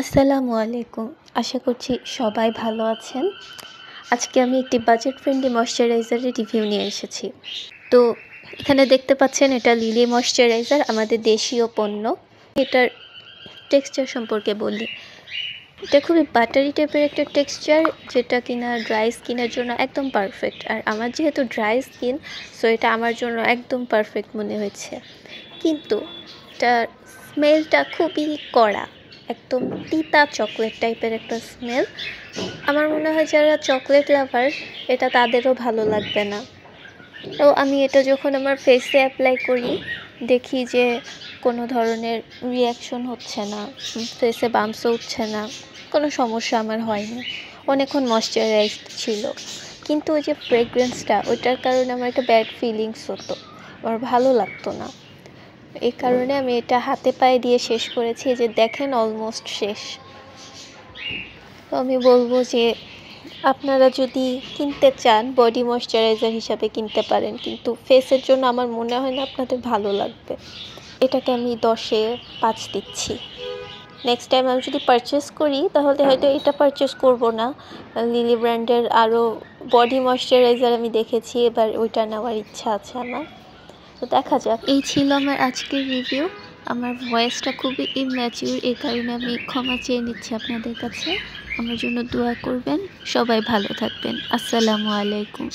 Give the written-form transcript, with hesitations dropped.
আসসালামু আলাইকুম। আশা করছি সবাই ভালো আছেন। আজকে আমি একটি বাজেট ফ্রেন্ডলি ময়েশ্চারাইজারের রিভিউ নিয়ে এসেছি। তো এখানে দেখতে পাচ্ছেন এটা লিলি ময়েশ্চারাইজার, আমাদের দেশীয় পণ্য। এটার টেক্সচার সম্পর্কে বলি। এটা খুবই বাটারি টাইপের একটা টেক্সচার, যেটা কিনা ড্রাই স্কিনের জন্য একদম পারফেক্ট। আর আমার যেহেতু ড্রাই স্কিন, সো এটা আমার জন্য একদম পারফেক্ট মনে হয়েছে। কিন্তু এটার স্মেলটা খুবই কড়া, একদম তিতা চকলেট টাইপের একটা স্মেল। আমার মনে হয় যারা চকলেট লাভার, এটা তাদেরও ভালো লাগবে না। তো আমি এটা যখন আমার ফেসে অ্যাপ্লাই করি, দেখি যে কোনো ধরনের রিয়াকশন হচ্ছে না, ফেসে বাম্পসও উঠছে না, কোনো সমস্যা আমার হয়নি। অনেকক্ষণ ময়েশ্চারাইজড ছিল। কিন্তু ওই যে ফ্রেগরেন্সটা, ওইটার কারণে আমার একটা ব্যাড ফিলিংস হতো, আমার ভালো লাগতো না। এই কারণে আমি এটা হাতে পায়ে দিয়ে শেষ করেছি। যে দেখেন অলমোস্ট শেষ। তো আমি বলবো যে আপনারা যদি কিনতে চান, বডি ময়েশ্চারাইজার হিসাবে কিনতে পারেন, কিন্তু ফেসের জন্য আমার মনে হয় না আপনাদের ভালো লাগবে। এটাকে আমি 10-এ 5 দিচ্ছি। নেক্সট টাইম আমি যদি পারচেস করি, তাহলে হয়তো এটা পারচেস করব না। লিলি ব্র্যান্ডের আরও বডি ময়েশ্চারাইজার আমি দেখেছি, এবার ওইটা নেওয়ার ইচ্ছা আছে আমার। তো দেখা যাক। এই ছিল আমার আজকের রিভিউ। আমার ভয়েসটা খুবই ইম্যাচিউর, এই কারণে আমি ক্ষমা চেয়ে নিচ্ছি আপনাদের কাছে। আমার জন্য দোয়া করবেন। সবাই ভালো থাকবেন। আসসালামু আলাইকুম।